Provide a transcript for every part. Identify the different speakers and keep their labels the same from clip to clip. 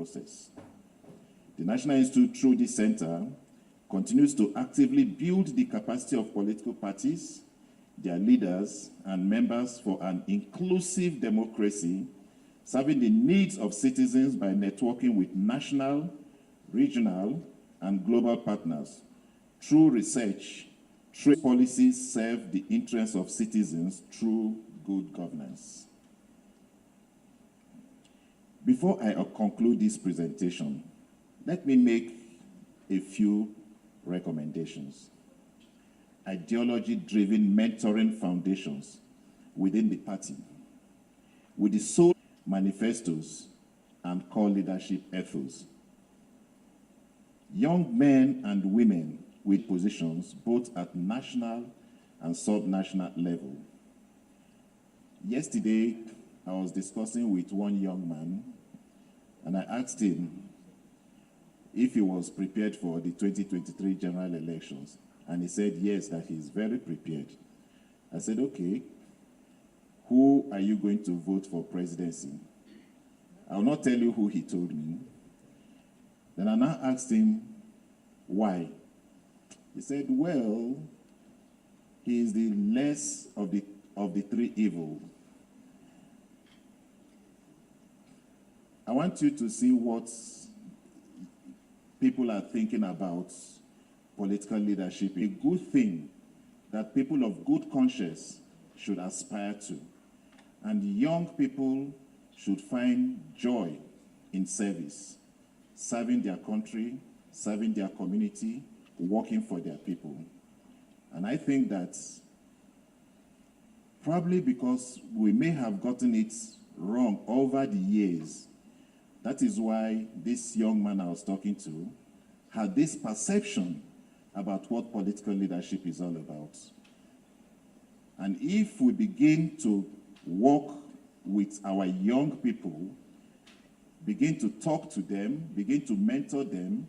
Speaker 1: process. The National Institute, through this center, continues to actively build the capacity of political parties, their leaders, and members for an inclusive democracy, serving the needs of citizens by networking with national, regional, and global partners. Through research, trade policies serve the interests of citizens through good governance. Before I conclude this presentation, let me make a few recommendations. Ideology-driven mentoring foundations within the party, with the sole manifestos and core leadership ethos. Young men and women with positions both at national and sub-national level. Yesterday, I was discussing with one young man, and I asked him if he was prepared for the 2023 general elections. And he said yes, that he is very prepared. I said, okay, who are you going to vote for presidency? I will not tell you who he told me. Then I now asked him why. He said, well, he is the less of the three evil. I want you to see what people are thinking about political leadership. A good thing that people of good conscience should aspire to. And young people should find joy in service, serving their country, serving their community, working for their people. And I think that probably because we may have gotten it wrong over the years, that is why this young man I was talking to had this perception about what political leadership is all about. And if we begin to work with our young people, begin to talk to them, begin to mentor them,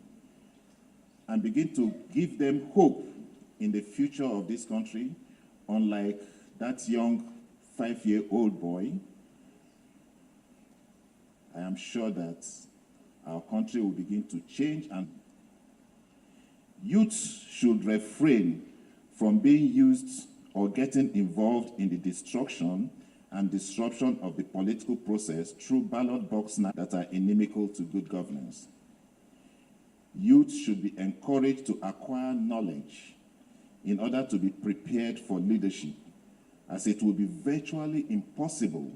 Speaker 1: and begin to give them hope in the future of this country, unlike that young 5-year-old boy, I am sure that our country will begin to change, and youth should refrain from being used or getting involved in the destruction and disruption of the political process through ballot box that are inimical to good governance. Youth should be encouraged to acquire knowledge in order to be prepared for leadership, as it will be virtually impossible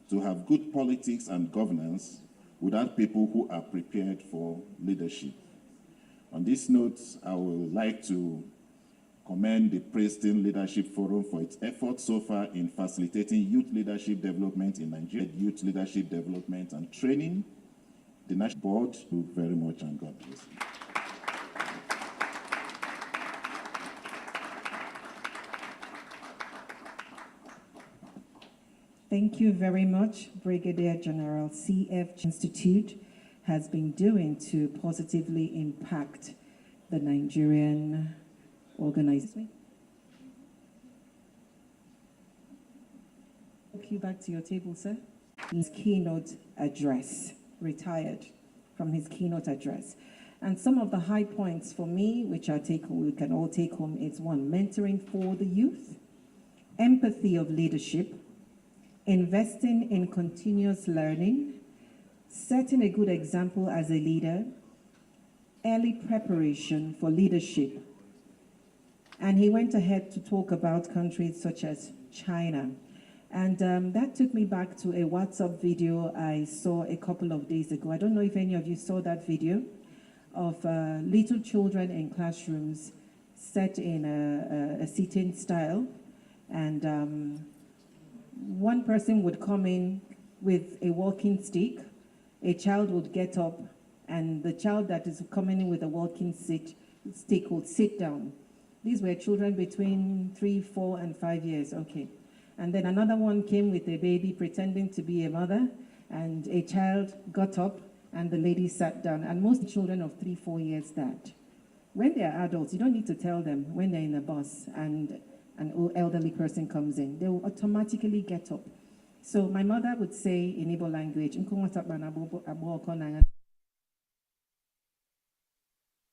Speaker 1: to have good politics and governance without people who are prepared for leadership. On this note, I would like to commend the Preston Leadership Forum for its efforts so far in facilitating youth leadership development in Nigeria, youth leadership development and training. The National Board, thank you very much, and God bless you.
Speaker 2: Thank you very much, Brigadier General. CF Institute has been doing to positively impact the Nigerian organization. Take you back to your table, sir. His keynote address, retired from his keynote address. And some of the high points for me, which we can all take home, is one, mentoring for the youth, empathy of leadership, investing in continuous learning, setting a good example as a leader, early preparation for leadership. And he went ahead to talk about countries such as China. And that took me back to a WhatsApp video I saw a couple of days ago. I don't know if any of you saw that video of little children in classrooms set in a sitting style. And one person would come in with a walking stick, a child would get up, and the child that is coming in with a walking stick would sit down. These were children between 3, 4, and 5 years, okay. And then another one came with a baby pretending to be a mother, and a child got up, and the lady sat down. And most children of 3, 4 years that. When they're adults, you don't need to tell them when they're in a bus and an elderly person comes in, they will automatically get up. So my mother would say in Igbo language,